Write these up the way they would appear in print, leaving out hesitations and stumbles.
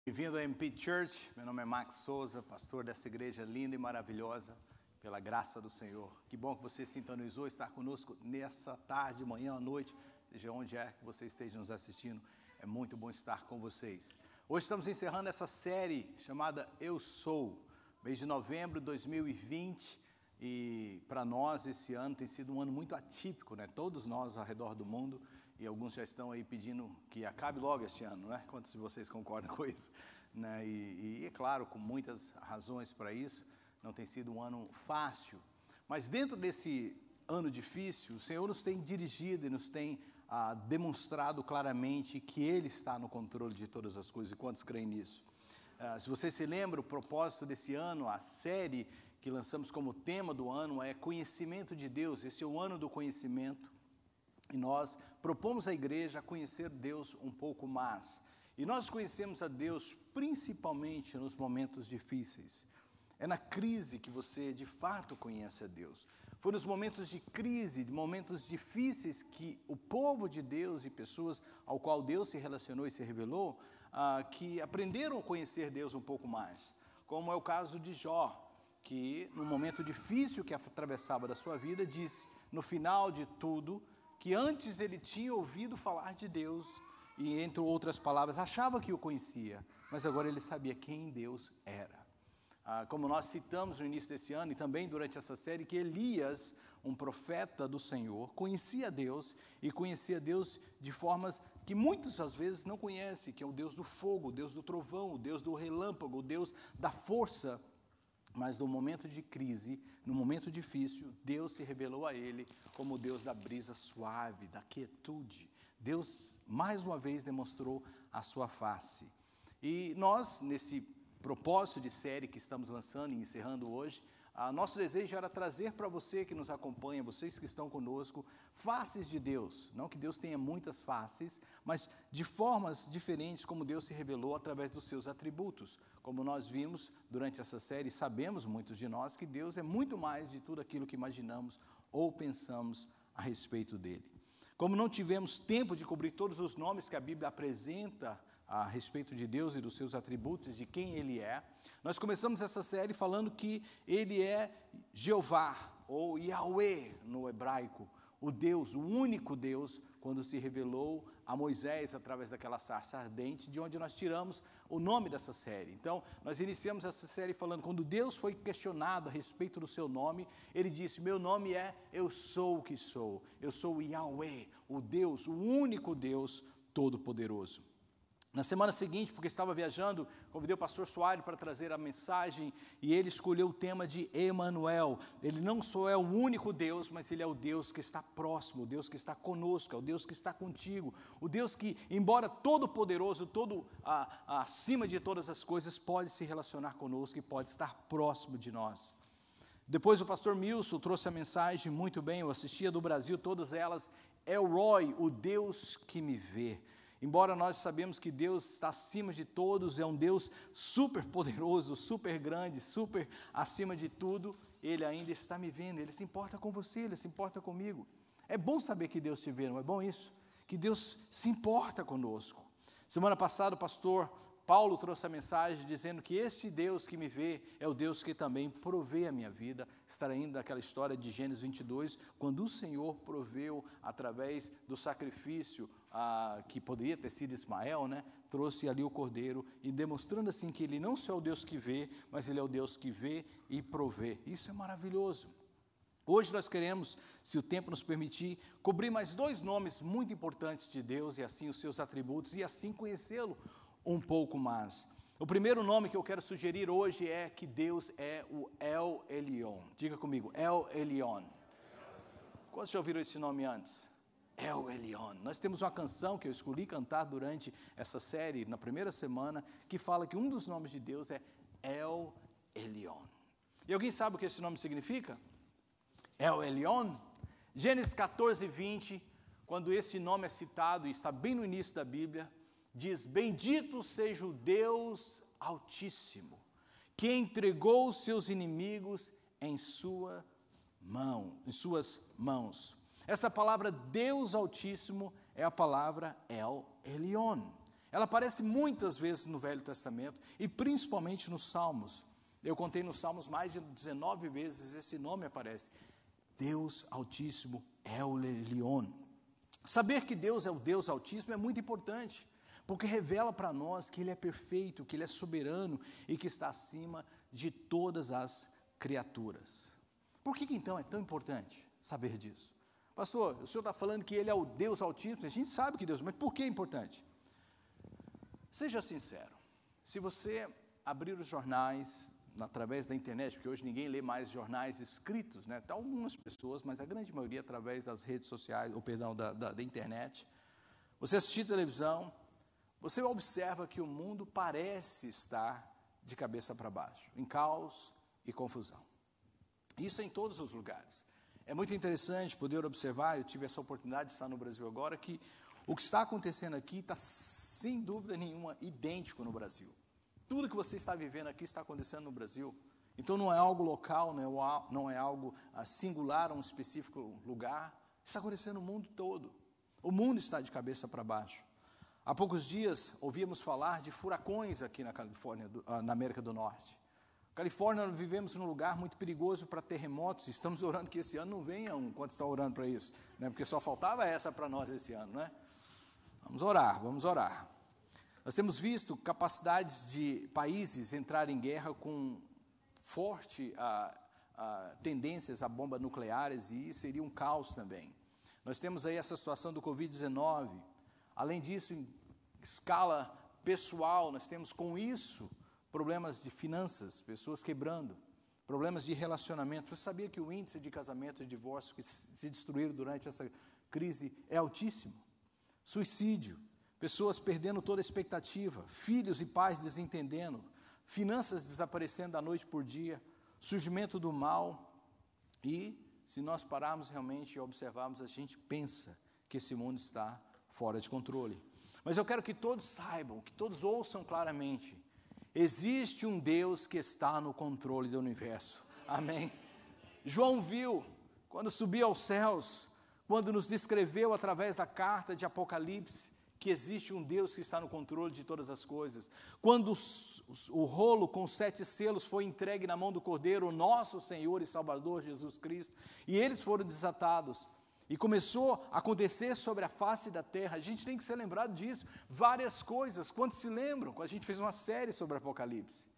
Bem-vindo à MP Church, meu nome é Max Souza, pastor dessa igreja linda e maravilhosa, pela graça do Senhor. Que bom que você sintonizou estar conosco nessa tarde, manhã, à noite, seja onde é que você esteja nos assistindo, é muito bom estar com vocês. Hoje estamos encerrando essa série chamada Eu Sou, mês de novembro de 2020, e para nós esse ano tem sido um ano muito atípico, né? Todos nós ao redor do mundo, e alguns já estão aí pedindo que acabe logo este ano, né? Quantos de vocês concordam com isso? Né? E é claro, com muitas razões para isso, não tem sido um ano fácil. Mas dentro desse ano difícil, o Senhor nos tem dirigido e nos tem demonstrado claramente que Ele está no controle de todas as coisas. E quantos creem nisso? Se você se lembra, o propósito desse ano, a série que lançamos como tema do ano é Conhecimento de Deus. Esse é o ano do conhecimento. E nós propomos à igreja conhecer Deus um pouco mais. E nós conhecemos a Deus principalmente nos momentos difíceis. É na crise que você de fato conhece a Deus. Foi nos momentos de crise, de momentos difíceis que o povo de Deus e pessoas ao qual Deus se relacionou e se revelou, que aprenderam a conhecer Deus um pouco mais. Como é o caso de Jó, que no momento difícil que atravessava da sua vida, disse no final de tudo, que antes ele tinha ouvido falar de Deus e, entre outras palavras, achava que o conhecia, mas agora ele sabia quem Deus era. Como nós citamos no início desse ano e também durante essa série, que Elias, um profeta do Senhor, conhecia Deus e conhecia Deus de formas que muitas às vezes não conhece, que é o Deus do fogo, o Deus do trovão, o Deus do relâmpago, o Deus da força. Mas no momento de crise, no momento difícil, Deus se revelou a ele como o Deus da brisa suave, da quietude. Deus, mais uma vez, demonstrou a sua face. E nós, nesse propósito de série que estamos lançando e encerrando hoje, nosso desejo era trazer para você que nos acompanha, vocês que estão conosco, faces de Deus. Não que Deus tenha muitas faces, mas de formas diferentes como Deus se revelou através dos seus atributos. Como nós vimos durante essa série, sabemos muitos de nós que Deus é muito mais de tudo aquilo que imaginamos ou pensamos a respeito dele. Como não tivemos tempo de cobrir todos os nomes que a Bíblia apresenta a respeito de Deus e dos seus atributos, de quem Ele é, nós começamos essa série falando que Ele é Jeová, ou Yahweh no hebraico, o Deus, o único Deus, quando se revelou a Moisés através daquela sarça ardente, de onde nós tiramos o nome dessa série. Então, nós iniciamos essa série falando, quando Deus foi questionado a respeito do seu nome, Ele disse, meu nome é Eu Sou o que Sou, eu sou Yahweh, o Deus, o único Deus Todo-Poderoso. Na semana seguinte, porque estava viajando, convidei o pastor Soares para trazer a mensagem e ele escolheu o tema de Emanuel. Ele não só é o único Deus, mas Ele é o Deus que está próximo, o Deus que está conosco, é o Deus que está contigo, o Deus que, embora todo-poderoso, acima de todas as coisas, pode se relacionar conosco e pode estar próximo de nós. Depois o pastor Milson trouxe a mensagem muito bem, eu assistia do Brasil, todas elas, Elroy, o Deus que me vê. Embora nós sabemos que Deus está acima de todos, é um Deus super poderoso, super grande, super acima de tudo, Ele ainda está me vendo, Ele se importa com você, Ele se importa comigo. É bom saber que Deus te vê, não é bom isso? Que Deus se importa conosco. Semana passada o pastor Paulo trouxe a mensagem dizendo que este Deus que me vê é o Deus que também provê a minha vida, extraindo daquela história de Gênesis 22, quando o Senhor proveu através do sacrifício que poderia ter sido Ismael, né? Trouxe ali o cordeiro e demonstrando assim que Ele não só é o Deus que vê, mas Ele é o Deus que vê e provê. Isso é maravilhoso. Hoje nós queremos, se o tempo nos permitir, cobrir mais dois nomes muito importantes de Deus e assim os seus atributos e assim conhecê-lo um pouco mais. O primeiro nome que eu quero sugerir hoje é que Deus é o El Elyon. Diga comigo, El Elyon. Quantos já ouviram esse nome antes? El Elyon. Nós temos uma canção que eu escolhi cantar durante essa série, na primeira semana, que fala que um dos nomes de Deus é El Elyon. E alguém sabe o que esse nome significa? El Elyon. Gênesis 14, 20, quando esse nome é citado, e está bem no início da Bíblia, diz, bendito seja o Deus Altíssimo, que entregou os seus inimigos em suas mãos. Essa palavra Deus Altíssimo é a palavra El Elyon. Ela aparece muitas vezes no Velho Testamento e principalmente nos Salmos. Eu contei nos Salmos mais de 19 vezes esse nome aparece. Deus Altíssimo El Elyon. Saber que Deus é o Deus Altíssimo é muito importante, porque revela para nós que Ele é perfeito, que Ele é soberano e que está acima de todas as criaturas. Por que então é tão importante saber disso? Pastor, o senhor está falando que Ele é o Deus Altíssimo, a gente sabe que Deus, mas por que é importante? Seja sincero, se você abrir os jornais através da internet, porque hoje ninguém lê mais jornais escritos, né? Tá algumas pessoas, mas a grande maioria através das redes sociais, ou perdão, da internet. Você assistir televisão, você observa que o mundo parece estar de cabeça para baixo, em caos e confusão. Isso em todos os lugares. É muito interessante poder observar, eu tive essa oportunidade de estar no Brasil agora, que o que está acontecendo aqui está, sem dúvida nenhuma, idêntico no Brasil. Tudo que você está vivendo aqui está acontecendo no Brasil. Então não é algo local, não é algo singular a um específico lugar. Está acontecendo no mundo todo. O mundo está de cabeça para baixo. Há poucos dias ouvíamos falar de furacões aqui na Califórnia, na América do Norte. Califórnia, nós vivemos num lugar muito perigoso para terremotos. Estamos orando que esse ano não venha um, quando está orando para isso, né? Porque só faltava essa para nós esse ano, né? Vamos orar, vamos orar. Nós temos visto capacidades de países entrar em guerra com forte tendências a bombas nucleares, e isso seria um caos também. Nós temos aí essa situação do Covid-19. Além disso, em escala pessoal, nós temos com isso problemas de finanças, pessoas quebrando, problemas de relacionamento. Você sabia que o índice de casamento e divórcio que se destruíram durante essa crise é altíssimo? Suicídio, pessoas perdendo toda a expectativa, filhos e pais desentendendo, finanças desaparecendo da noite por dia, surgimento do mal. E, se nós pararmos realmente e observarmos, a gente pensa que esse mundo está fora de controle. Mas eu quero que todos saibam, que todos ouçam claramente, existe um Deus que está no controle do universo. Amém? João viu, quando subiu aos céus, quando nos descreveu através da carta de Apocalipse, que existe um Deus que está no controle de todas as coisas. Quando o rolo com 7 selos foi entregue na mão do Cordeiro, o nosso Senhor e Salvador Jesus Cristo, e eles foram desatados, e começou a acontecer sobre a face da terra. A gente tem que ser lembrado disso, várias coisas. Quantos se lembram? A gente fez uma série sobre Apocalipse.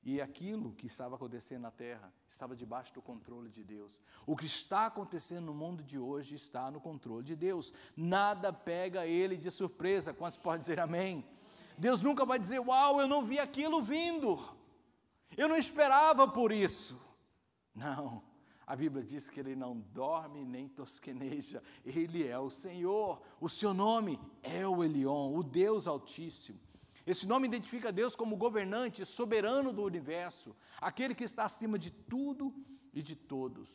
E aquilo que estava acontecendo na terra estava debaixo do controle de Deus. O que está acontecendo no mundo de hoje está no controle de Deus. Nada pega Ele de surpresa. Quantos podem dizer amém? Deus nunca vai dizer, uau, eu não vi aquilo vindo. Eu não esperava por isso. Não. A Bíblia diz que Ele não dorme nem tosqueneja. Ele é o Senhor. O seu nome é o Elion, o Deus Altíssimo. Esse nome identifica Deus como governante, soberano do universo, aquele que está acima de tudo e de todos.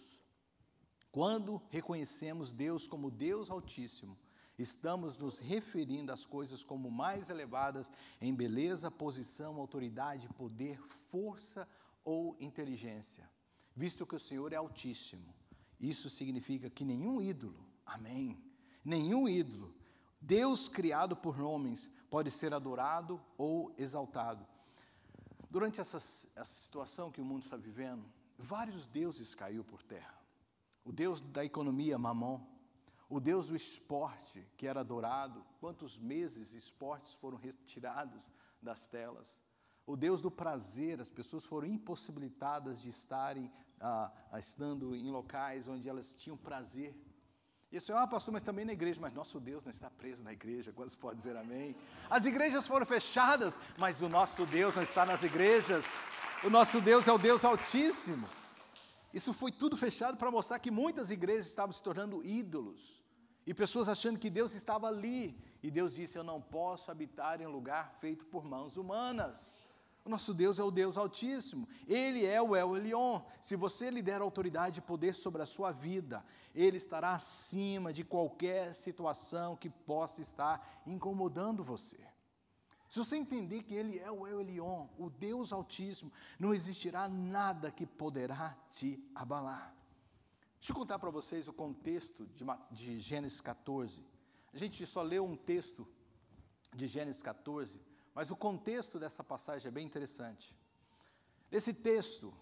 Quando reconhecemos Deus como Deus Altíssimo, estamos nos referindo às coisas como mais elevadas em beleza, posição, autoridade, poder, força ou inteligência. Visto que o Senhor é Altíssimo, isso significa que nenhum ídolo, amém, nenhum ídolo, Deus criado por homens, pode ser adorado ou exaltado. Durante essa situação que o mundo está vivendo, vários deuses caíram por terra. O Deus da economia, Mamon, o Deus do esporte, que era adorado, quantos meses esportes foram retirados das telas. O Deus do prazer, as pessoas foram impossibilitadas de estarem estando em locais onde elas tinham prazer. E o senhor, pastor, mas também na igreja, mas nosso Deus não está preso na igreja, quantos podem dizer amém? As igrejas foram fechadas, mas o nosso Deus não está nas igrejas, o nosso Deus é o Deus Altíssimo. Isso foi tudo fechado para mostrar que muitas igrejas estavam se tornando ídolos, e pessoas achando que Deus estava ali, e Deus disse, eu não posso habitar em lugar feito por mãos humanas. O nosso Deus é o Deus Altíssimo, Ele é o El Elyon. Se você lhe der autoridade e poder sobre a sua vida, Ele estará acima de qualquer situação que possa estar incomodando você. Se você entender que Ele é o El Elyon, o Deus Altíssimo, não existirá nada que poderá te abalar. Deixa eu contar para vocês o contexto de Gênesis 14. A gente só leu um texto de Gênesis 14, mas o contexto dessa passagem é bem interessante. Nesse texto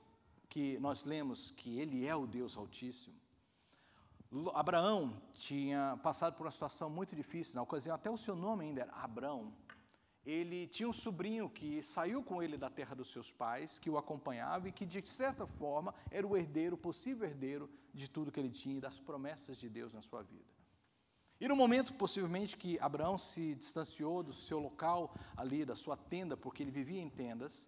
que nós lemos que ele é o Deus Altíssimo, Abraão tinha passado por uma situação muito difícil, na ocasião até o seu nome ainda era Abrão. Ele tinha um sobrinho que saiu com ele da terra dos seus pais, que o acompanhava e que de certa forma era o herdeiro, possível herdeiro de tudo que ele tinha e das promessas de Deus na sua vida. E no momento, possivelmente, que Abraão se distanciou do seu local ali, da sua tenda, porque ele vivia em tendas,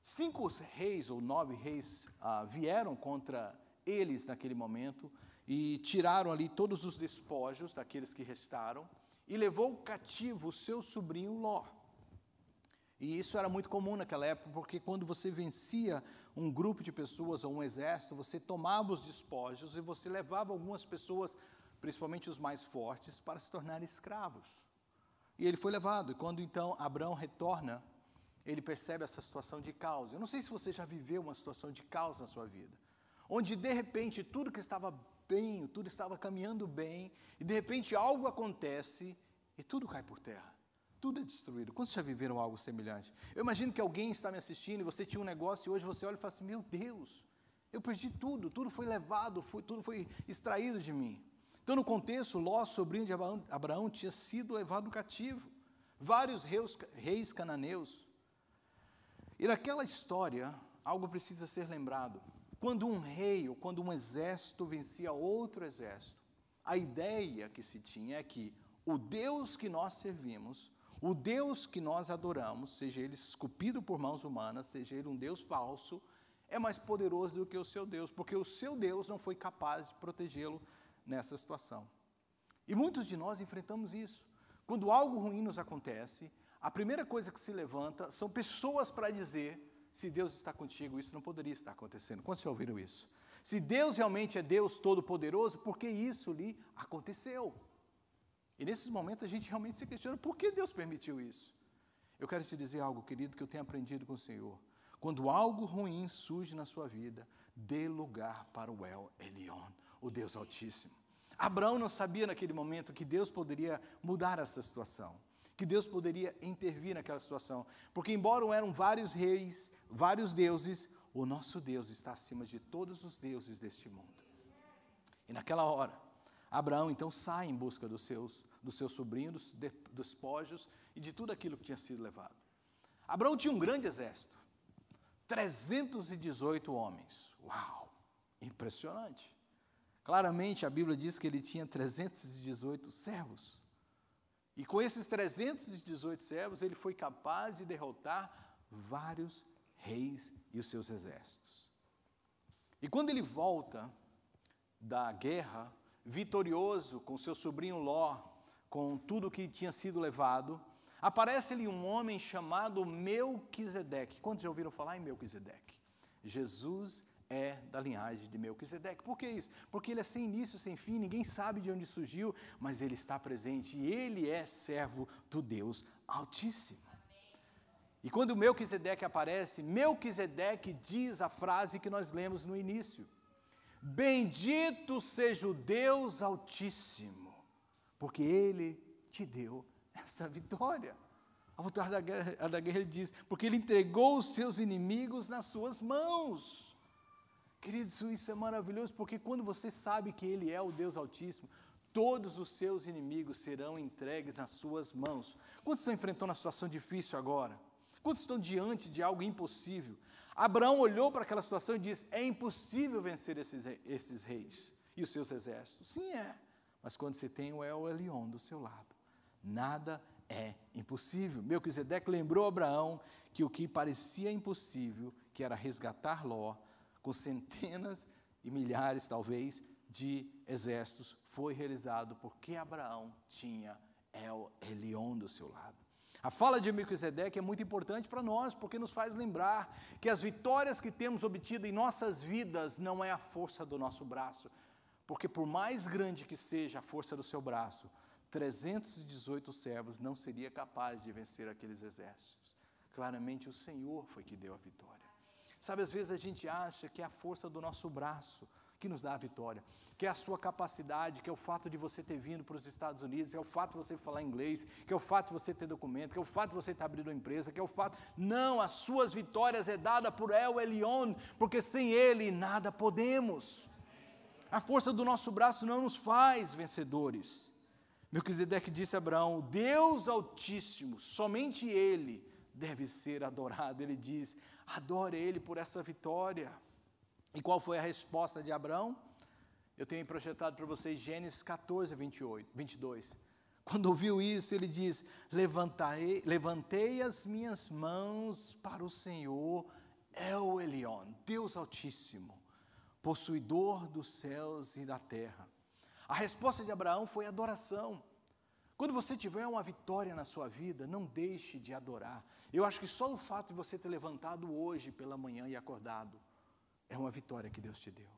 5 reis ou 9 reis vieram contra eles naquele momento e tiraram ali todos os despojos daqueles que restaram e levou cativo o seu sobrinho Ló. E isso era muito comum naquela época, porque quando você vencia um grupo de pessoas ou um exército, você tomava os despojos e você levava algumas pessoas, principalmente os mais fortes, para se tornarem escravos. E ele foi levado, e quando então Abraão retorna, ele percebe essa situação de caos. Eu não sei se você já viveu uma situação de caos na sua vida, onde de repente tudo que estava bem, tudo estava caminhando bem, e de repente algo acontece e tudo cai por terra. Tudo é destruído. Quantos já viveram algo semelhante? Eu imagino que alguém está me assistindo e você tinha um negócio e hoje você olha e fala assim, meu Deus, eu perdi tudo, tudo foi levado, tudo foi extraído de mim. Então, no contexto, Ló, sobrinho de Abraão, tinha sido levado cativo. Vários reis cananeus. E naquela história, algo precisa ser lembrado. Quando um rei ou quando um exército vencia outro exército, a ideia que se tinha é que o Deus que nós servimos, o Deus que nós adoramos, seja ele esculpido por mãos humanas, seja ele um Deus falso, é mais poderoso do que o seu Deus, porque o seu Deus não foi capaz de protegê-lo nessa situação. E muitos de nós enfrentamos isso. Quando algo ruim nos acontece, a primeira coisa que se levanta são pessoas para dizer, se Deus está contigo, isso não poderia estar acontecendo. Quantos já ouviram isso? Se Deus realmente é Deus Todo-Poderoso, por que isso lhe aconteceu? E nesses momentos a gente realmente se questiona, por que Deus permitiu isso? Eu quero te dizer algo, querido, que eu tenho aprendido com o Senhor. Quando algo ruim surge na sua vida, dê lugar para o El Elyon, o Deus Altíssimo. Abraão não sabia naquele momento que Deus poderia mudar essa situação, que Deus poderia intervir naquela situação, porque embora eram vários reis, vários deuses, o nosso Deus está acima de todos os deuses deste mundo. E naquela hora, Abraão então sai em busca do seu sobrinho, dos despojos e de tudo aquilo que tinha sido levado. Abraão tinha um grande exército, 318 homens. Uau, impressionante. Claramente a Bíblia diz que ele tinha 318 servos. E com esses 318 servos, ele foi capaz de derrotar vários reis e os seus exércitos. E quando ele volta da guerra, vitorioso, com seu sobrinho Ló, com tudo que tinha sido levado, aparece-lhe um homem chamado Melquisedeque. Quantos já ouviram falar em Melquisedeque? Jesus é da linhagem de Melquisedeque. Por que isso? Porque ele é sem início, sem fim, ninguém sabe de onde surgiu, mas ele está presente e ele é servo do Deus Altíssimo. E quando Melquisedeque aparece, Melquisedeque diz a frase que nós lemos no início: bendito seja o Deus Altíssimo, porque Ele te deu essa vitória. Ao voltar da guerra ele diz, porque Ele entregou os seus inimigos nas suas mãos. Queridos, isso é maravilhoso, porque quando você sabe que Ele é o Deus Altíssimo, todos os seus inimigos serão entregues nas suas mãos. Quantos estão enfrentando uma situação difícil agora? Quantos estão diante de algo impossível? Abraão olhou para aquela situação e disse, é impossível vencer esses reis e os seus exércitos. Sim, é. Mas quando você tem o El Elyon do seu lado, nada é impossível. Melquisedeque lembrou a Abraão que o que parecia impossível, que era resgatar Ló, com centenas e milhares, talvez, de exércitos, foi realizado porque Abraão tinha El Elyon do seu lado. A fala de Melquisedeque é muito importante para nós, porque nos faz lembrar que as vitórias que temos obtido em nossas vidas não é a força do nosso braço, porque por mais grande que seja a força do seu braço, 318 servos não seria capaz de vencer aqueles exércitos. Claramente o Senhor foi que deu a vitória. Sabe, às vezes a gente acha que é a força do nosso braço que nos dá a vitória, que é a sua capacidade, que é o fato de você ter vindo para os Estados Unidos, que é o fato de você falar inglês, que é o fato de você ter documento, que é o fato de você estar abrindo uma empresa, que é o fato... Não, as suas vitórias é dada por El Elyon, porque sem Ele nada podemos. A força do nosso braço não nos faz vencedores. Melquisedeque disse a Abraão, Deus Altíssimo, somente Ele deve ser adorado. Ele diz, adore Ele por essa vitória. E qual foi a resposta de Abraão? Eu tenho projetado para vocês Gênesis 14, 22. Quando ouviu isso, ele diz, levantei as minhas mãos para o Senhor, El Elyon, Deus Altíssimo, possuidor dos céus e da terra. A resposta de Abraão foi adoração. Quando você tiver uma vitória na sua vida, não deixe de adorar. Eu acho que só o fato de você ter levantado hoje pela manhã e acordado, é uma vitória que Deus te deu.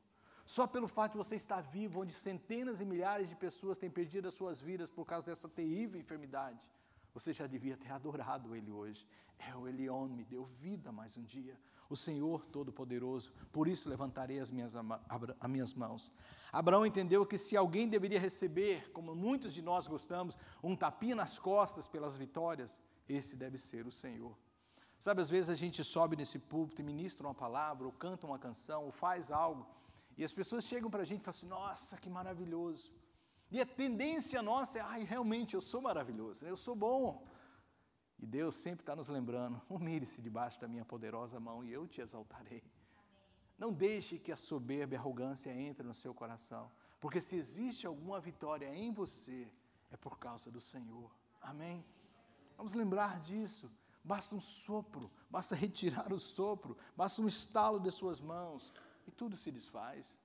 Só pelo fato de você estar vivo, onde centenas e milhares de pessoas têm perdido as suas vidas por causa dessa terrível enfermidade, você já devia ter adorado Ele hoje. El Elyon me deu vida mais um dia. O Senhor Todo-Poderoso, por isso levantarei as minhas mãos. Abraão entendeu que se alguém deveria receber, como muitos de nós gostamos, um tapinha nas costas pelas vitórias, esse deve ser o Senhor. Sabe, às vezes a gente sobe nesse púlpito e ministra uma palavra, ou canta uma canção, ou faz algo, e as pessoas chegam para a gente e falam assim, nossa, que maravilhoso. E a tendência nossa é, ai, realmente eu sou maravilhoso, eu sou bom. E Deus sempre está nos lembrando, humilhe-se debaixo da minha poderosa mão e eu te exaltarei. Amém. Não deixe que a soberba e a arrogância entre no seu coração, porque se existe alguma vitória em você, é por causa do Senhor. Amém? Vamos lembrar disso. Basta um sopro, basta retirar o sopro, basta um estalo de suas mãos e tudo se desfaz.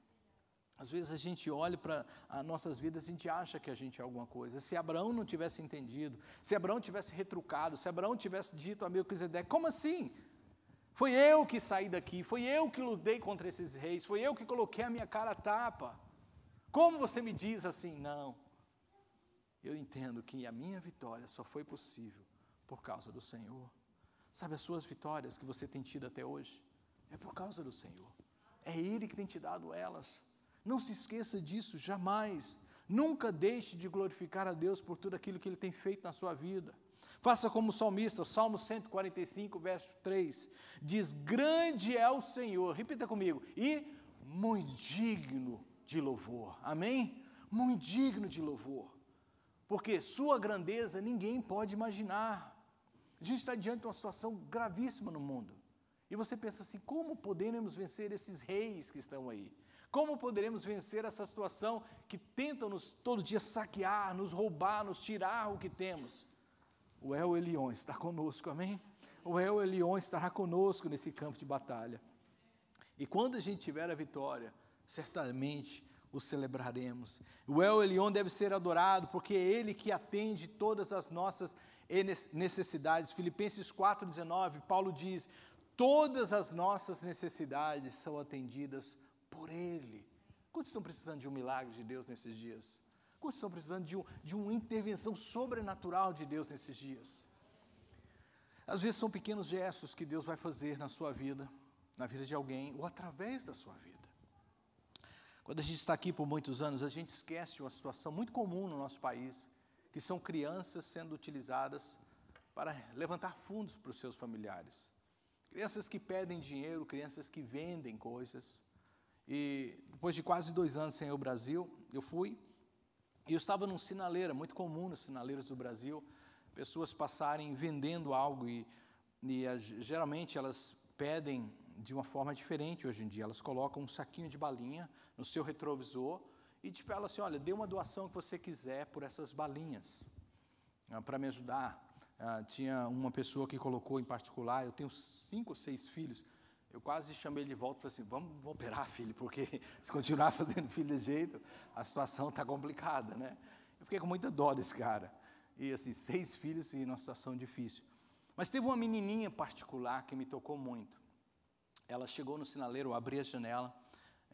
Às vezes a gente olha para as nossas vidas e a gente acha que a gente é alguma coisa. Se Abraão não tivesse entendido, se Abraão tivesse retrucado, se Abraão tivesse dito a Melquisedeque, como assim? Foi eu que saí daqui, foi eu que lutei contra esses reis, foi eu que coloquei a minha cara a tapa. Como você me diz assim? Não, eu entendo que a minha vitória só foi possível por causa do Senhor. Sabe, as suas vitórias que você tem tido até hoje, é por causa do Senhor. É Ele que tem te dado elas. Não se esqueça disso, jamais. Nunca deixe de glorificar a Deus por tudo aquilo que Ele tem feito na sua vida. Faça como o salmista, Salmo 145, verso 3, diz, grande é o Senhor, repita comigo, e muito digno de louvor, amém? Muito digno de louvor, porque sua grandeza ninguém pode imaginar. A gente está diante de uma situação gravíssima no mundo, e você pensa assim, como poderemos vencer esses reis que estão aí? Como poderemos vencer essa situação que tentam nos todo dia saquear, nos roubar, nos tirar o que temos? O El Elyon está conosco, amém? O El Elyon estará conosco nesse campo de batalha. E quando a gente tiver a vitória, certamente o celebraremos. O El Elyon deve ser adorado, porque é Ele que atende todas as nossas necessidades. Filipenses 4,19, Paulo diz, todas as nossas necessidades são atendidas por Ele. Quantos estão precisando de um milagre de Deus nesses dias? Quantos estão precisando de uma intervenção sobrenatural de Deus nesses dias? Às vezes são pequenos gestos que Deus vai fazer na sua vida, na vida de alguém, ou através da sua vida. Quando a gente está aqui por muitos anos, a gente esquece uma situação muito comum no nosso país, que são crianças sendo utilizadas para levantar fundos para os seus familiares. Crianças que pedem dinheiro, crianças que vendem coisas. E depois de quase 2 anos sem ir ao Brasil, eu fui, e eu estava num sinaleiro, muito comum nos sinaleiros do Brasil, pessoas passarem vendendo algo, e geralmente elas pedem de uma forma diferente hoje em dia, elas colocam um saquinho de balinha no seu retrovisor, e te falam assim, olha, dê uma doação que você quiser por essas balinhas, para me ajudar. Tinha uma pessoa que colocou em particular, eu tenho 5 ou 6 filhos, eu quase chamei ele de volta e falei assim, vamos operar, filho, porque se continuar fazendo filho desse jeito, a situação está complicada, né? Eu fiquei com muita dó desse cara. E assim, 6 filhos e numa situação difícil. Mas teve uma menininha particular que me tocou muito. Ela chegou no sinaleiro, eu abri a janela,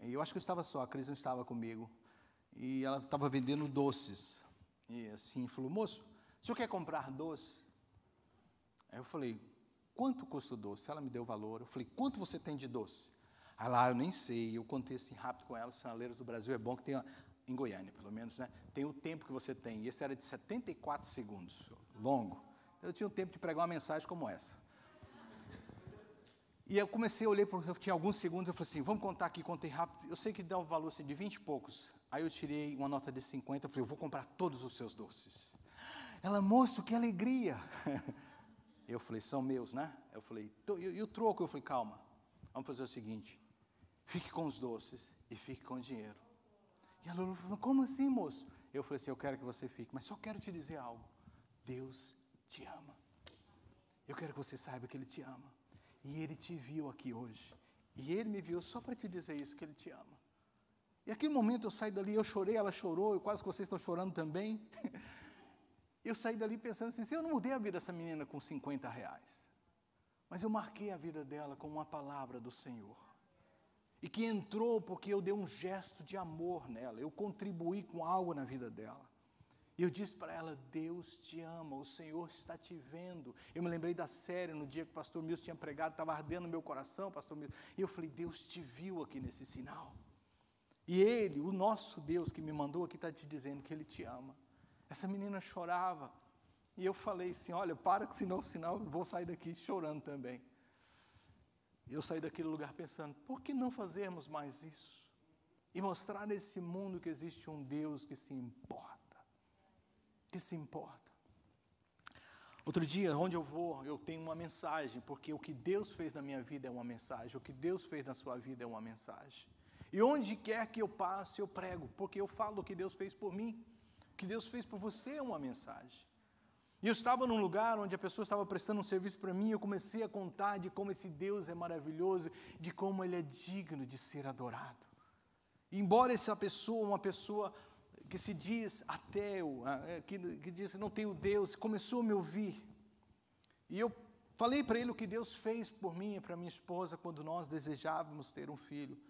e eu acho que eu estava só, a Cris não estava comigo. E ela estava vendendo doces. E assim, falou, moço, o senhor quer comprar doce? Aí eu falei, quanto custa o doce? Ela me deu o valor. Eu falei, quanto você tem de doce? Aí lá, eu nem sei, eu contei assim rápido com ela, os sinaleiros do Brasil é bom que tenha, em Goiânia pelo menos, né? Tem o tempo que você tem, e esse era de 74 segundos, longo. Eu tinha o tempo de pregar uma mensagem como essa. E eu comecei a olhar, porque eu tinha alguns segundos, eu falei assim, vamos contar aqui, contei rápido, eu sei que dá um valor assim, de 20 e poucos. Aí eu tirei uma nota de 50, eu falei, eu vou comprar todos os seus doces. Ela, moço, que alegria. Eu falei, são meus, né? Eu falei, e o troco? Eu falei, calma, vamos fazer o seguinte, fique com os doces e fique com o dinheiro. E ela falou, como assim, moço? Eu falei assim, eu quero que você fique, mas só quero te dizer algo, Deus te ama. Eu quero que você saiba que Ele te ama. E Ele te viu aqui hoje. E Ele me viu só para te dizer isso, que Ele te ama. E aquele momento eu saí dali, eu chorei, ela chorou, quase que vocês estão chorando também. Eu saí dali pensando assim, se eu não mudei a vida dessa menina com 50 reais, mas eu marquei a vida dela com uma palavra do Senhor. E que entrou porque eu dei um gesto de amor nela, eu contribuí com algo na vida dela. E eu disse para ela, Deus te ama, o Senhor está te vendo. Eu me lembrei da série, no dia que o pastor Milson tinha pregado, estava ardendo no meu coração, pastor Milson. E eu falei, Deus te viu aqui nesse sinal. E Ele, o nosso Deus que me mandou aqui, está te dizendo que Ele te ama. Essa menina chorava. E eu falei assim, olha, para que senão eu vou sair daqui chorando também. Eu saí daquele lugar pensando, por que não fazermos mais isso? E mostrar nesse mundo que existe um Deus que se importa. Que se importa. Outro dia, onde eu vou, eu tenho uma mensagem, porque o que Deus fez na minha vida é uma mensagem, o que Deus fez na sua vida é uma mensagem. E onde quer que eu passe, eu prego, porque eu falo o que Deus fez por mim, o que Deus fez por você é uma mensagem. E eu estava num lugar onde a pessoa estava prestando um serviço para mim, e eu comecei a contar de como esse Deus é maravilhoso, de como Ele é digno de ser adorado. E embora essa pessoa, uma pessoa que se diz ateu, que diz não tenho Deus, começou a me ouvir. E eu falei para ele o que Deus fez por mim e para minha esposa quando nós desejávamos ter um filho.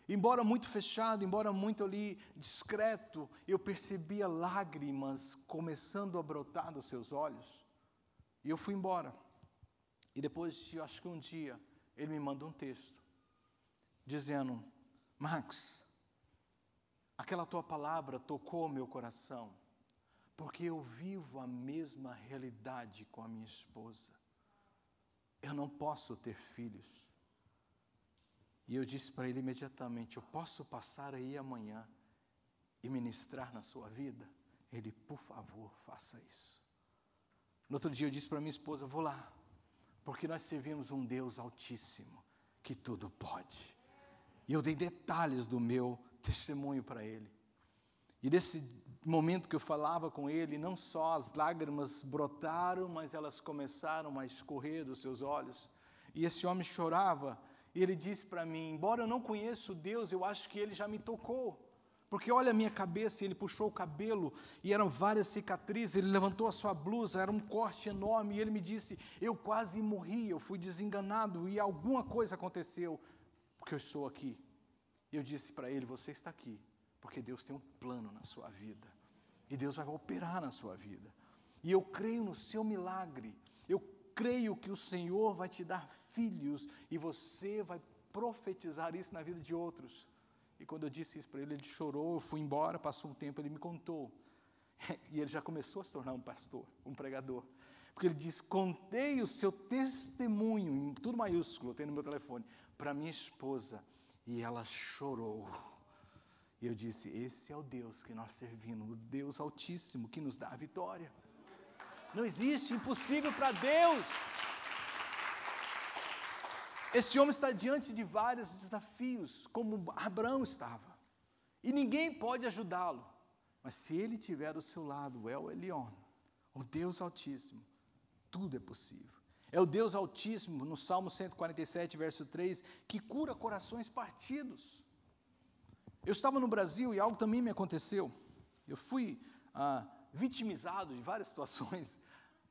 Embora muito fechado, embora muito ali discreto, eu percebia lágrimas começando a brotar dos seus olhos. E eu fui embora. E depois, eu acho que um dia, ele me mandou um texto, dizendo, Max, aquela tua palavra tocou meu coração, porque eu vivo a mesma realidade com a minha esposa. Eu não posso ter filhos. E eu disse para ele imediatamente, eu posso passar aí amanhã e ministrar na sua vida? Ele, por favor, faça isso. No outro dia eu disse para minha esposa, vou lá, porque nós servimos um Deus altíssimo, que tudo pode. E eu dei detalhes do meu testemunho para ele. E desse momento que eu falava com ele, não só as lágrimas brotaram, mas elas começaram a escorrer dos seus olhos. E esse homem chorava, e ele disse para mim, embora eu não conheça o Deus, eu acho que Ele já me tocou. Porque olha a minha cabeça, ele puxou o cabelo, e eram várias cicatrizes, ele levantou a sua blusa, era um corte enorme, e ele me disse, eu quase morri, eu fui desenganado, e alguma coisa aconteceu, porque eu estou aqui. E eu disse para ele, você está aqui, porque Deus tem um plano na sua vida, e Deus vai operar na sua vida. E eu creio no seu milagre, eu creio que o Senhor vai te dar filhos, e você vai profetizar isso na vida de outros. E quando eu disse isso para ele, ele chorou, eu fui embora, passou um tempo, ele me contou. E ele já começou a se tornar um pastor, um pregador. Porque ele disse, contei o seu testemunho, em tudo maiúsculo, eu tenho no meu telefone, para minha esposa, e ela chorou. E eu disse, esse é o Deus que nós servimos, o Deus Altíssimo, que nos dá a vitória. Não existe impossível para Deus. Esse homem está diante de vários desafios, como Abraão estava. E ninguém pode ajudá-lo. Mas se ele tiver do seu lado, El Elyon, o Deus Altíssimo, tudo é possível. É o Deus Altíssimo, no Salmo 147, verso 3, que cura corações partidos. Eu estava no Brasil e algo também me aconteceu. Eu fui vitimizado de várias situações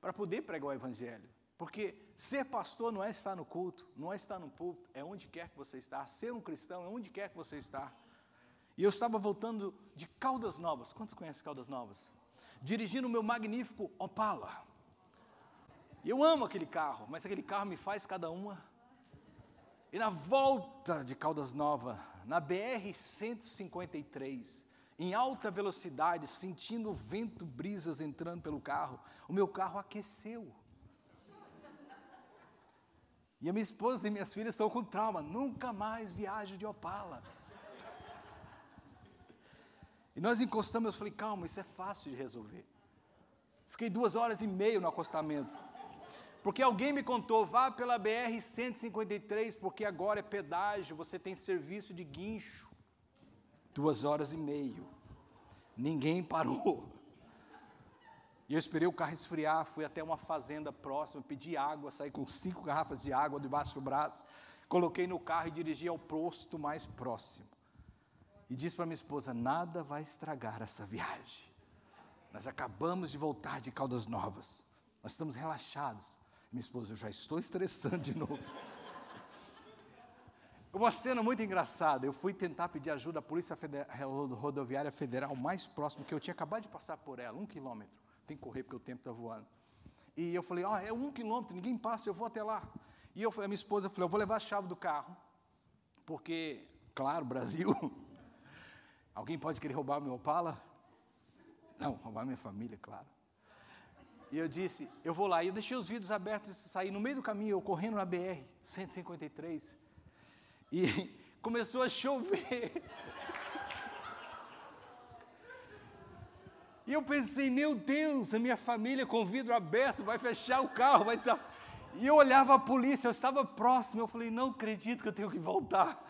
para poder pregar o Evangelho. Porque ser pastor não é estar no culto, não é estar no púlpito, é onde quer que você está. Ser um cristão é onde quer que você está. E eu estava voltando de Caldas Novas. Quantos conhecem Caldas Novas? Dirigindo o meu magnífico Opala. E eu amo aquele carro, mas aquele carro me faz cada uma. E na volta de Caldas Novas, na BR-153, em alta velocidade, sentindo o vento, brisas entrando pelo carro, o meu carro aqueceu. E a minha esposa e minhas filhas estão com trauma, nunca mais viajo de Opala. E nós encostamos, eu falei, calma, isso é fácil de resolver. Fiquei 2h30 no acostamento. Porque alguém me contou, vá pela BR-153, porque agora é pedágio, você tem serviço de guincho. 2h30. Ninguém parou. E eu esperei o carro esfriar, fui até uma fazenda próxima, pedi água, saí com 5 garrafas de água debaixo do braço, coloquei no carro e dirigi ao posto mais próximo. E disse para minha esposa, nada vai estragar essa viagem. Nós acabamos de voltar de Caldas Novas. Nós estamos relaxados. Minha esposa, eu já estou estressando de novo. Uma cena muito engraçada. Eu fui tentar pedir ajuda à Polícia Rodoviária Federal mais próximo, que eu tinha acabado de passar por ela, 1 quilômetro. Tem que correr porque o tempo está voando. E eu falei, é 1 quilômetro, ninguém passa, eu vou até lá. E eu falei, a minha esposa falou, eu vou levar a chave do carro, porque, claro, Brasil, alguém pode querer roubar meu Opala? Não, roubar minha família, claro. E eu disse, eu vou lá. E eu deixei os vidros abertos e saí no meio do caminho, eu correndo na BR-153. E começou a chover. E eu pensei, meu Deus, a minha família com o vidro aberto, vai fechar o carro, vai estar... E eu olhava a polícia, eu estava próximo, eu falei, não acredito que eu tenho que voltar.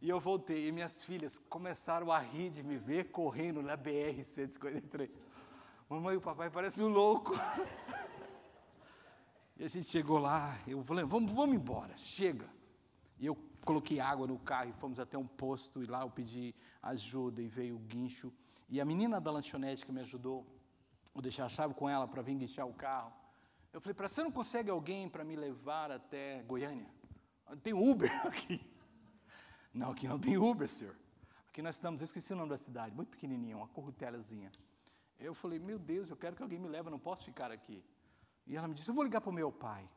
E eu voltei, e minhas filhas começaram a rir de me ver correndo na BR-153. Mamãe e o papai parecem um louco. E a gente chegou lá, eu falei, vamos embora, chega. E eu coloquei água no carro e fomos até um posto, e lá eu pedi ajuda e veio o guincho. E a menina da lanchonete que me ajudou, eu deixei a chave com ela para vir guinchar o carro. Eu falei, você não consegue alguém para me levar até Goiânia? Tem Uber aqui. Não, aqui não tem Uber, senhor. Aqui nós estamos, eu esqueci o nome da cidade, muito pequenininha, uma currutelazinha. Eu falei, meu Deus, eu quero que alguém me leve, eu não posso ficar aqui. E ela me disse, eu vou ligar para o meu pai.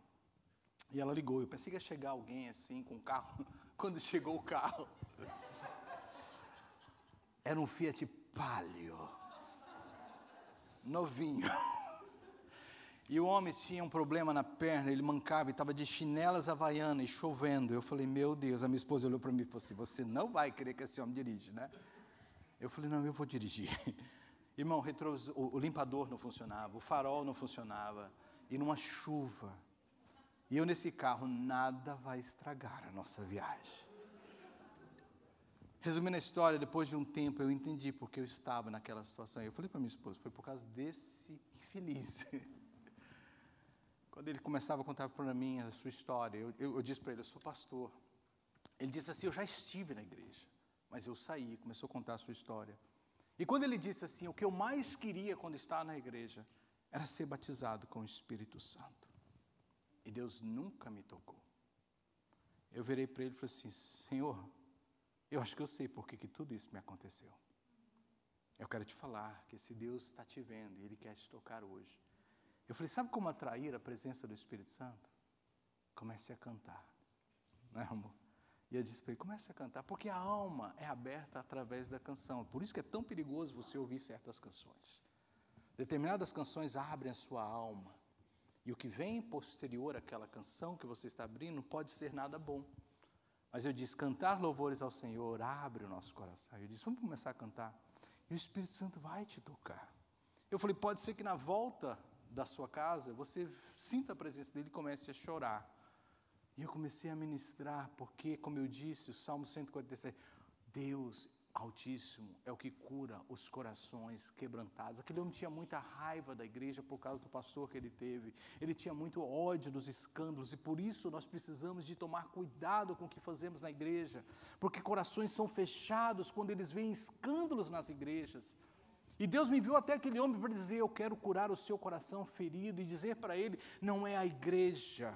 E ela ligou, eu pensei que ia chegar alguém assim, com o carro. Quando chegou o carro, era um Fiat Palio, novinho. E o homem tinha um problema na perna, ele mancava e estava de chinelas havaianas e chovendo. Eu falei, meu Deus, a minha esposa olhou para mim e falou assim, você não vai querer que esse homem dirige, né? Eu falei, não, eu vou dirigir. Irmão, o limpador não funcionava, o farol não funcionava, e numa chuva. E eu nesse carro, nada vai estragar a nossa viagem. Resumindo a história, depois de um tempo eu entendi porque eu estava naquela situação. Eu falei para minha esposa, foi por causa desse infeliz. Quando ele começava a contar para mim a sua história, eu disse para ele, eu sou pastor. Ele disse assim, eu já estive na igreja, mas eu saí, começou a contar a sua história. E quando ele disse assim, o que eu mais queria quando estava na igreja, era ser batizado com o Espírito Santo. E Deus nunca me tocou. Eu virei para ele e falei assim, Senhor, eu acho que eu sei por que tudo isso me aconteceu. Eu quero te falar que esse Deus está te vendo e Ele quer te tocar hoje. Eu falei, sabe como atrair a presença do Espírito Santo? Comece a cantar. Não é, amor? E eu disse para ele, comece a cantar, porque a alma é aberta através da canção. Por isso que é tão perigoso você ouvir certas canções. Determinadas canções abrem a sua alma. E o que vem posterior àquela canção que você está abrindo não pode ser nada bom. Mas eu disse, cantar louvores ao Senhor abre o nosso coração. Eu disse, vamos começar a cantar. E o Espírito Santo vai te tocar. Eu falei, pode ser que na volta da sua casa, você sinta a presença dele e comece a chorar. E eu comecei a ministrar, porque, como eu disse, o Salmo 147, Deus Altíssimo é o que cura os corações quebrantados. Aquele homem tinha muita raiva da igreja por causa do pastor que ele teve. Ele tinha muito ódio dos escândalos, e por isso nós precisamos de tomar cuidado com o que fazemos na igreja, porque corações são fechados quando eles veem escândalos nas igrejas. E Deus me enviou até aquele homem para dizer, eu quero curar o seu coração ferido, e dizer para ele, não é a igreja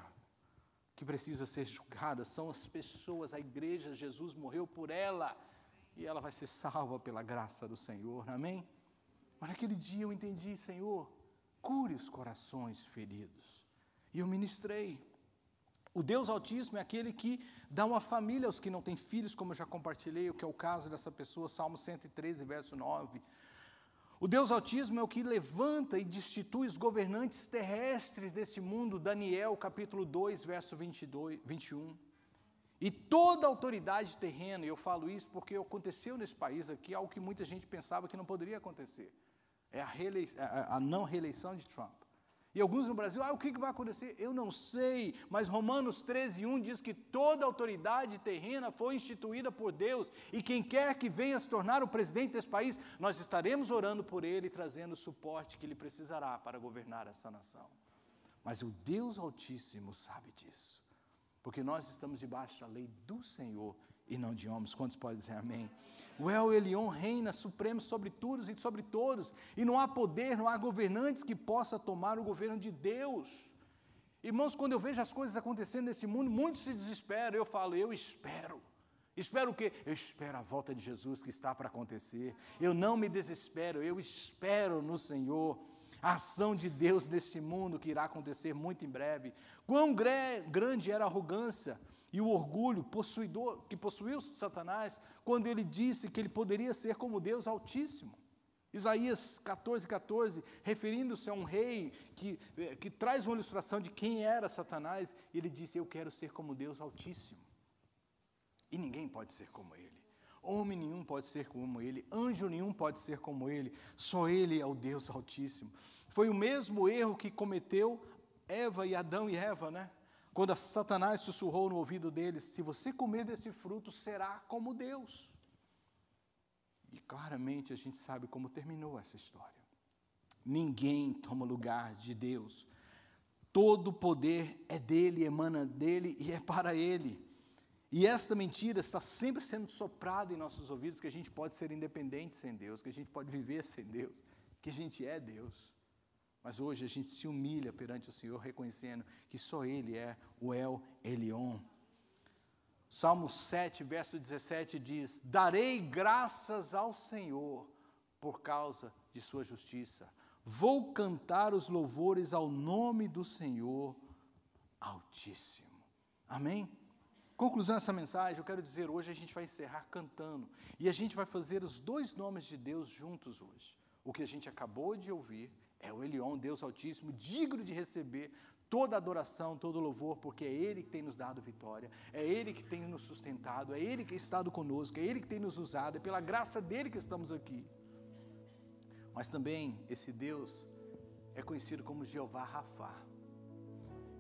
que precisa ser julgada, são as pessoas. A igreja, Jesus morreu por ela, e ela vai ser salva pela graça do Senhor, amém? Mas naquele dia eu entendi, Senhor, cure os corações feridos. E eu ministrei. O Deus Altíssimo é aquele que dá uma família aos que não têm filhos, como eu já compartilhei, o que é o caso dessa pessoa, Salmo 113, verso 9. O Deus Altíssimo é o que levanta e destitui os governantes terrestres deste mundo, Daniel capítulo 2, verso 21. E toda autoridade terrena, e eu falo isso porque aconteceu nesse país aqui, algo que muita gente pensava que não poderia acontecer, é a não reeleição de Trump. E alguns no Brasil, o que vai acontecer? Eu não sei, mas Romanos 13:1 diz que toda autoridade terrena foi instituída por Deus, e quem quer que venha se tornar o presidente desse país, nós estaremos orando por ele e trazendo o suporte que ele precisará para governar essa nação. Mas o Deus Altíssimo sabe disso, porque nós estamos debaixo da lei do Senhor e não de homens. Quantos podem dizer amém? O El Elyon reina supremo sobre tudo e sobre todos, e não há poder, não há governantes que possa tomar o governo de Deus. Irmãos, quando eu vejo as coisas acontecendo nesse mundo, muitos se desesperam. Eu falo, eu espero. Espero o quê? Eu espero a volta de Jesus que está para acontecer. Eu não me desespero, eu espero no Senhor a ação de Deus nesse mundo que irá acontecer muito em breve. Quão grande era a arrogância e o orgulho possuidor, que possuiu Satanás, quando ele disse que ele poderia ser como Deus Altíssimo. Isaías 14:14, referindo-se a um rei que traz uma ilustração de quem era Satanás, ele disse, eu quero ser como Deus Altíssimo. E ninguém pode ser como ele. Homem nenhum pode ser como ele, anjo nenhum pode ser como ele, só ele é o Deus Altíssimo. Foi o mesmo erro que cometeu Adão e Eva, né? Quando Satanás sussurrou no ouvido deles, se você comer desse fruto, será como Deus. E claramente a gente sabe como terminou essa história. Ninguém toma lugar de Deus. Todo o poder é dele, emana dele e é para ele. E esta mentira está sempre sendo soprada em nossos ouvidos, que a gente pode ser independente sem Deus, que a gente pode viver sem Deus, que a gente é Deus. Mas hoje a gente se humilha perante o Senhor, reconhecendo que só Ele é o El Elyon. Salmo 7, verso 17 diz, darei graças ao Senhor por causa de sua justiça. Vou cantar os louvores ao nome do Senhor Altíssimo. Amém? Conclusão dessa mensagem, eu quero dizer, hoje a gente vai encerrar cantando. E a gente vai fazer os dois nomes de Deus juntos hoje. O que a gente acabou de ouvir é o Elyon, Deus Altíssimo, digno de receber toda adoração, todo louvor, porque é Ele que tem nos dado vitória, é Ele que tem nos sustentado, é Ele que tem estado conosco, é Ele que tem nos usado, é pela graça dEle que estamos aqui. Mas também esse Deus é conhecido como Jeová Rafá.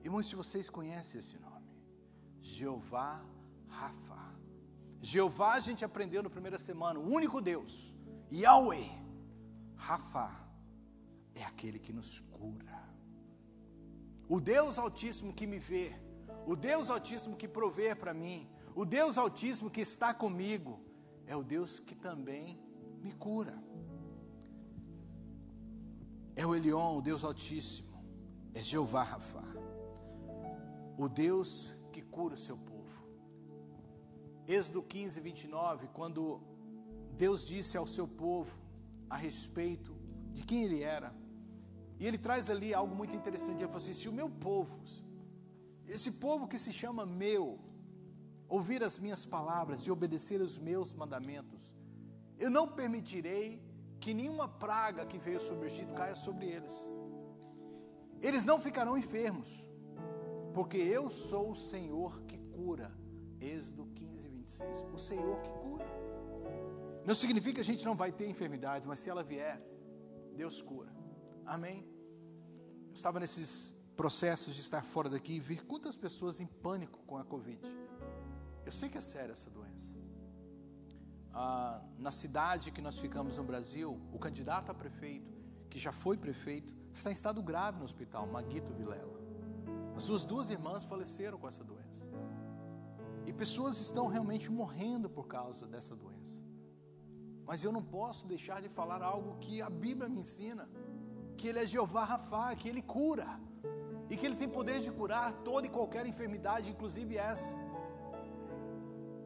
E muitos de vocês conhecem esse nome, Jeová Rafá. Jeová a gente aprendeu na primeira semana, o único Deus, Yahweh, Rafá. É aquele que nos cura. O Deus Altíssimo que me vê, o Deus Altíssimo que provê para mim, o Deus Altíssimo que está comigo, é o Deus que também me cura. É o Elyon, o Deus Altíssimo, é Jeová Rafá, o Deus que cura o seu povo. Êxodo 15, 29, quando Deus disse ao seu povo a respeito de quem Ele era, e Ele traz ali algo muito interessante. Ele falou assim, se o meu povo, esse povo que se chama meu, ouvir as minhas palavras e obedecer os meus mandamentos, eu não permitirei que nenhuma praga que veio sobre o Egito caia sobre eles. Eles não ficarão enfermos, porque eu sou o Senhor que cura. Êxodo 15, 26, o Senhor que cura. Não significa que a gente não vai ter enfermidade, mas se ela vier, Deus cura. Amém? Eu estava nesses processos de estar fora daqui e ver quantas pessoas em pânico com a Covid. Eu sei que é séria essa doença. Na cidade que nós ficamos no Brasil, o candidato a prefeito, que já foi prefeito, está em estado grave no hospital, Maguito Vilela. As suas duas irmãs faleceram com essa doença. E pessoas estão realmente morrendo por causa dessa doença. Mas eu não posso deixar de falar algo que a Bíblia me ensina, que Ele é Jeová Rafá, que Ele cura, e que Ele tem poder de curar toda e qualquer enfermidade, inclusive essa.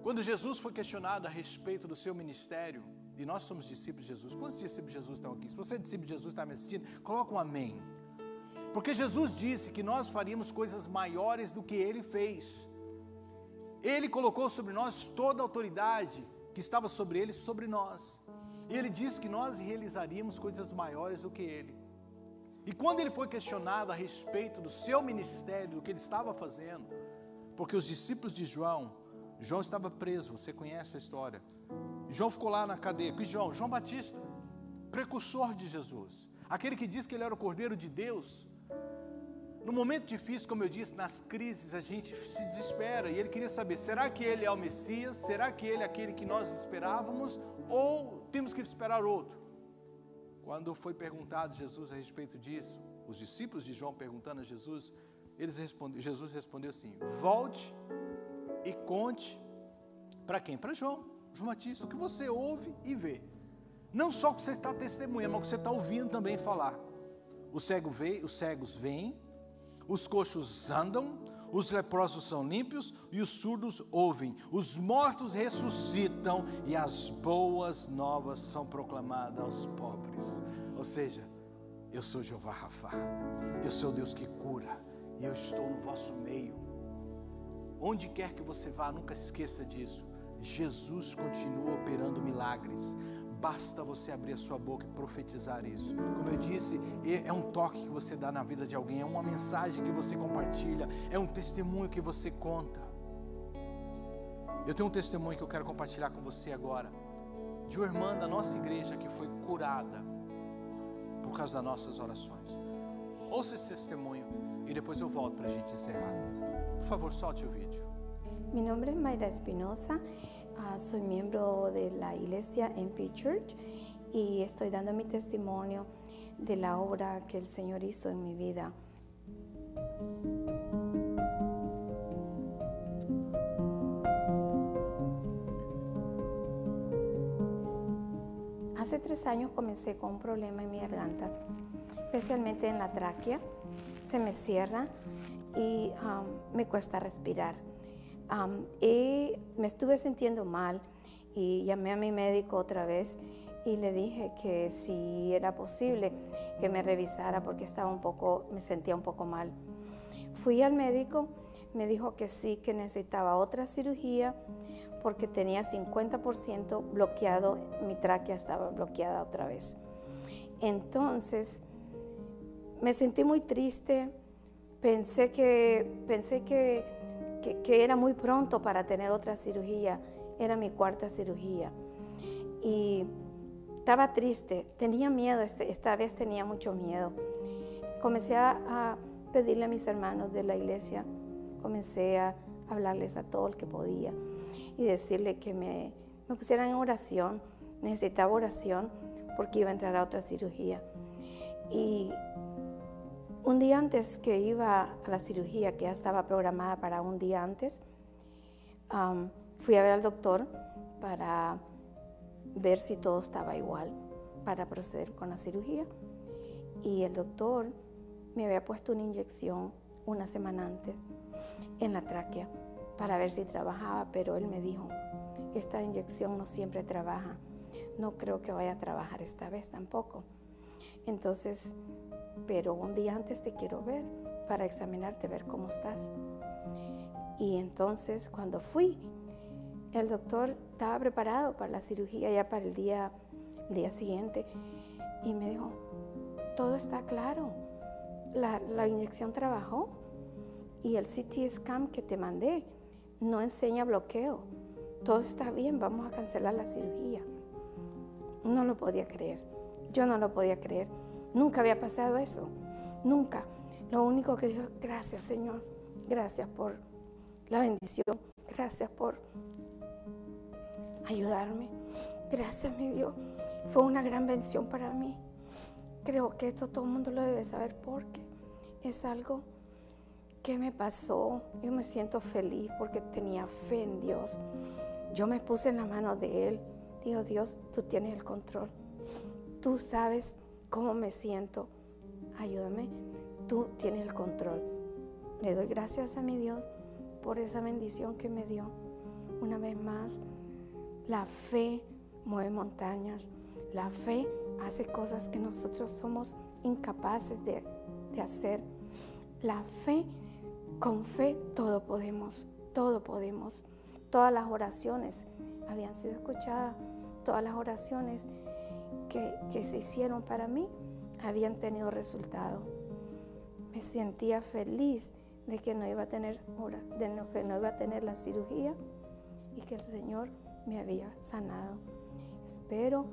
Quando Jesus foi questionado a respeito do seu ministério, e nós somos discípulos de Jesus, quantos discípulos de Jesus estão aqui? Se você é discípulo de Jesus e está me assistindo, coloca um amém. Porque Jesus disse que nós faríamos coisas maiores do que Ele fez. Ele colocou sobre nós toda a autoridade que estava sobre Ele, sobre nós. E Ele disse que nós realizaríamos coisas maiores do que Ele. E quando Ele foi questionado a respeito do seu ministério, do que Ele estava fazendo, porque os discípulos de João estava preso, você conhece a história. João ficou lá na cadeia. Que João Batista, precursor de Jesus, aquele que diz que Ele era o Cordeiro de Deus. No momento difícil, como eu disse, nas crises a gente se desespera, e ele queria saber, será que ele é o Messias? Será que ele é aquele que nós esperávamos? Ou temos que esperar outro? Quando foi perguntado a Jesus a respeito disso, os discípulos de João perguntando a Jesus, Jesus respondeu assim: volte e conte para quem? Para João Batista, o que você ouve e vê. Não só o que você está testemunhando, mas o que você está ouvindo também falar. Os cegos veem, os coxos andam, os leprosos são limpos e os surdos ouvem, os mortos ressuscitam e as boas novas são proclamadas aos pobres. Ou seja, eu sou Jeová Rafá, eu sou o Deus que cura, e eu estou no vosso meio. Onde quer que você vá, nunca se esqueça disso. Jesus continua operando milagres. Basta você abrir a sua boca e profetizar isso. Como eu disse, é um toque que você dá na vida de alguém, é uma mensagem que você compartilha, é um testemunho que você conta. Eu tenho um testemunho que eu quero compartilhar com você agora, de uma irmã da nossa igreja que foi curada por causa das nossas orações. Ouça esse testemunho e depois eu volto para a gente encerrar. Por favor, solte o vídeo. Mi nombre es Mayra Espinosa. Soy miembro de la iglesia MP Church y estoy dando mi testimonio de la obra que el Señor hizo en mi vida. Hace 3 años comencé con un problema en mi garganta, especialmente en la tráquea. Se me cierra y me cuesta respirar. Y me estuve sintiendo mal y llamé a mi médico otra vez y le dije que si era posible que me revisara porque me sentía un poco mal. Fui al médico, me dijo que sí, que necesitaba otra cirugía porque tenía 50% bloqueado, mi tráquea estaba bloqueada otra vez. Entonces me sentí muy triste, pensé que era muy pronto para tener otra cirugía, era mi 4ª cirugía. Y estaba triste, tenía miedo, esta vez tenía mucho miedo. Comencé a pedirle a mis hermanos de la iglesia, comencé a hablarles a todo el que podía y decirle que me pusieran en oración, necesitaba oración porque iba a entrar a otra cirugía. Y un día antes que iba a la cirugía, que ya estaba programada para un día antes, fui a ver al doctor para ver si todo estaba igual para proceder con la cirugía. Y el doctor me había puesto una inyección una semana antes en la tráquea para ver si trabajaba, pero él me dijo, esta inyección no siempre trabaja, no creo que vaya a trabajar esta vez tampoco. Entonces, pero un día antes te quiero ver para examinarte, ver cómo estás. Y entonces cuando fui, el doctor estaba preparado para la cirugía ya para el día siguiente y me dijo, todo está claro, la inyección trabajó y el CT scan que te mandé no enseña bloqueo, todo está bien, vamos a cancelar la cirugía. No lo podía creer, yo no lo podía creer. Nunca había pasado eso, nunca. Lo único que dijo, gracias Señor, gracias por la bendición, gracias por ayudarme, gracias mi Dios. Fue una gran bendición para mí. Creo que esto todo el mundo lo debe saber porque es algo que me pasó. Yo me siento feliz porque tenía fe en Dios. Yo me puse en las manos de Él. Digo, Dios, tú tienes el control. Tú sabes cómo me siento. Ayúdame. Tú tienes el control. Le doy gracias a mi Dios por esa bendición que me dio. Una vez más, la fe mueve montañas. La fe hace cosas que nosotros somos incapaces de de hacer. La fe, con fe todo podemos, todo podemos. Todas las oraciones habían sido escuchadas, todas las oraciones que se hicieron para mí habían tenido resultado. Me sentía feliz de que no iba a tener la cirugía y que el Señor me había sanado. Espero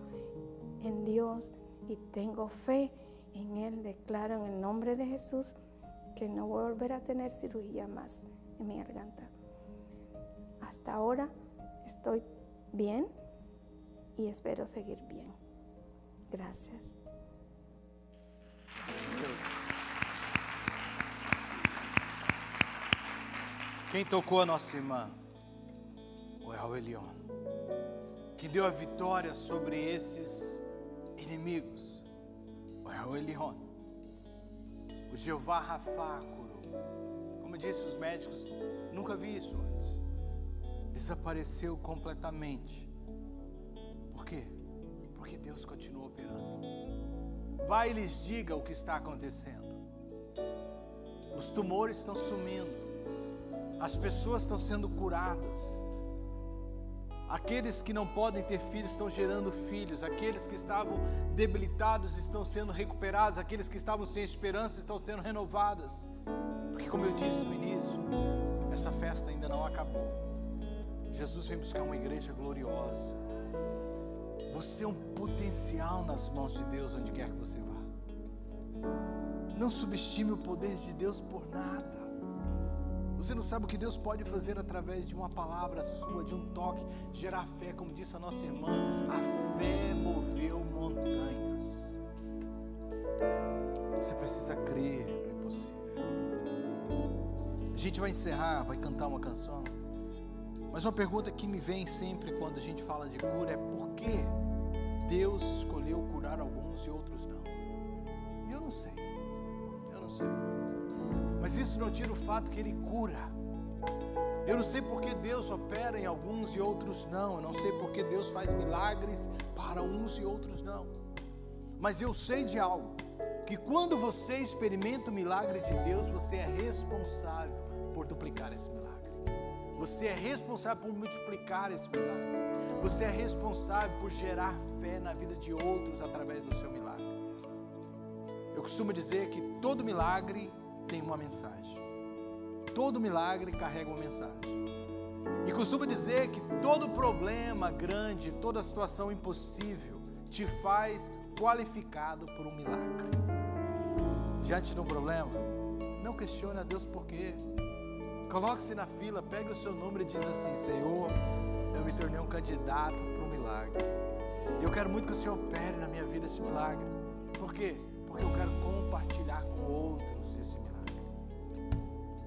en Dios y tengo fe en Él. Declaro en el nombre de Jesús que no voy a volver a tener cirugía más en mi garganta. Hasta ahora estoy bien y espero seguir bien. Gracias. Deus. Quem tocou a nossa irmã? O El Elyon. Quem deu a vitória sobre esses inimigos? O El Elyon. O Jeová Rafá curou. Como disse os médicos, nunca vi isso antes. Desapareceu completamente. Por quê? Porque Deus continua operando. Vai e lhes diga o que está acontecendo. Os tumores estão sumindo. As pessoas estão sendo curadas. Aqueles que não podem ter filhos estão gerando filhos. Aqueles que estavam debilitados estão sendo recuperados. Aqueles que estavam sem esperança estão sendo renovadas. Porque, como eu disse no início, essa festa ainda não acabou. Jesus vem buscar uma igreja gloriosa. Você é um potencial nas mãos de Deus onde quer que você vá. Não subestime o poder de Deus por nada. Você não sabe o que Deus pode fazer através de uma palavra sua, de um toque, gerar fé, como disse a nossa irmã. A fé moveu montanhas. Você precisa crer no impossível. A gente vai encerrar, vai cantar uma canção. Mas uma pergunta que me vem sempre quando a gente fala de cura é: por que Deus escolheu curar alguns e outros não? E eu não sei. Mas isso não tira o fato que Ele cura. Eu não sei porque Deus opera em alguns e outros não. Eu não sei porque Deus faz milagres para uns e outros não. Mas eu sei de algo, que quando você experimenta o milagre de Deus, você é responsável por duplicar esse milagre. Você é responsável por multiplicar esse milagre. Você é responsável por gerar fé na vida de outros através do seu milagre. Eu costumo dizer que todo milagre tem uma mensagem. Todo milagre carrega uma mensagem. E costumo dizer que todo problema grande, toda situação impossível te faz qualificado por um milagre. Diante de um problema, não questione a Deus por quê. Coloque-se na fila, pegue o seu número e diz assim: Senhor, eu me tornei um candidato para um milagre. E eu quero muito que o Senhor opere na minha vida esse milagre. Por quê? Porque eu quero compartilhar com outros esse milagre.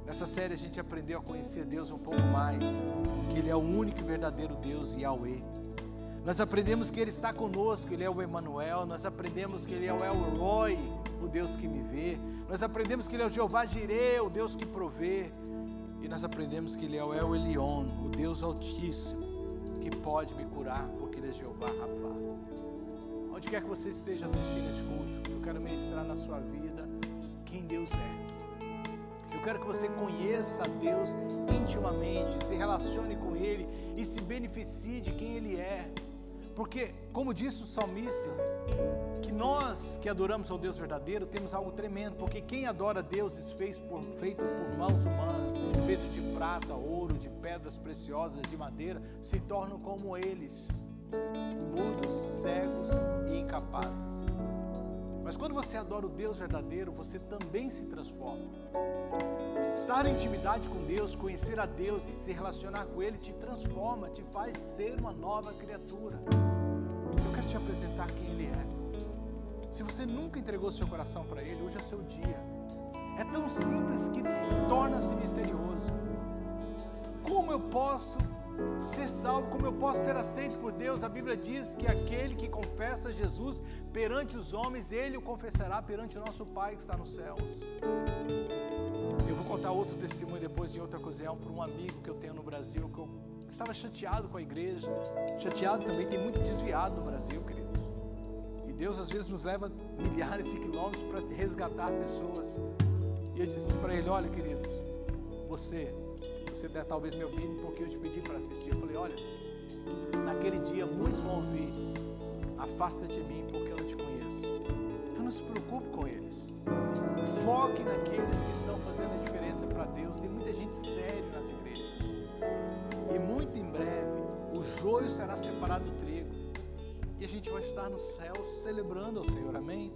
Nessa série a gente aprendeu a conhecer Deus um pouco mais, que Ele é o único e verdadeiro Deus, Yahweh. Nós aprendemos que Ele está conosco, Ele é o Emmanuel. Nós aprendemos que Ele é o El Roi, o Deus que me vê. Nós aprendemos que Ele é o Jeová Jireh, o Deus que provê. E nós aprendemos que Ele é o El Elyon, o Deus Altíssimo, que pode me curar, porque Ele é Jeová Rafá. Onde quer que você esteja assistindo esse culto, eu quero ministrar na sua vida quem Deus é. Eu quero que você conheça a Deus intimamente, se relacione com Ele e se beneficie de quem Ele é. Porque, como disse o salmista, que nós que adoramos ao Deus verdadeiro temos algo tremendo, porque quem adora deuses feito por mãos humanas, feito de prata, ouro, de pedras preciosas, de madeira, se tornam como eles, mudos, cegos e incapazes. Mas quando você adora o Deus verdadeiro, você também se transforma. Estar em intimidade com Deus, conhecer a Deus e se relacionar com Ele te transforma, te faz ser uma nova criatura. Eu quero te apresentar quem Ele é. Se você nunca entregou seu coração para Ele, hoje é seu dia. É tão simples que torna-se misterioso. Como eu posso ser salvo? Como eu posso ser aceito por Deus? A Bíblia diz que aquele que confessa Jesus perante os homens, Ele o confessará perante o nosso Pai que está nos céus. Eu vou contar outro testemunho depois, em outra ocasião, por um amigo que eu tenho no Brasil, que eu estava chateado com a igreja, chateado também, tem muito desviado no Brasil, queridos. E Deus às vezes nos leva milhares de quilômetros para resgatar pessoas. E eu disse para ele: olha, queridos, você deve talvez me ouvir, porque eu te pedi para assistir. Eu falei: olha, naquele dia muitos vão ouvir: afasta de mim, porque eu não te conheço. Então não se preocupe com eles. Foque naqueles que estão fazendo a diferença para Deus. Tem muita gente séria nas igrejas. E muito em breve o joio será separado do trigo. E a gente vai estar no céu celebrando ao Senhor, amém?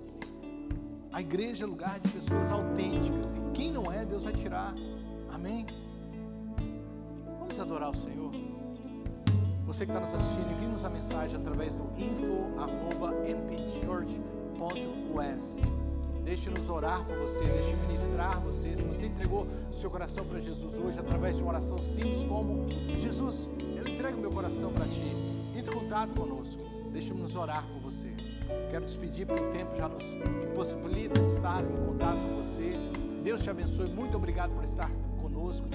A igreja é lugar de pessoas autênticas. E quem não é, Deus vai tirar, amém? Vamos adorar o Senhor. Você que está nos assistindo, envie-nos a mensagem através do info@mpchurch.us. Deixe-nos orar por você, deixe ministrar você. Se você entregou o seu coração para Jesus hoje, através de uma oração simples como: Jesus, eu entrego meu coração para Ti. Entre em contato conosco, deixe-nos orar por você. Quero despedir porque o tempo já nos impossibilita de estar em contato com você. Deus te abençoe, muito obrigado por estar conosco.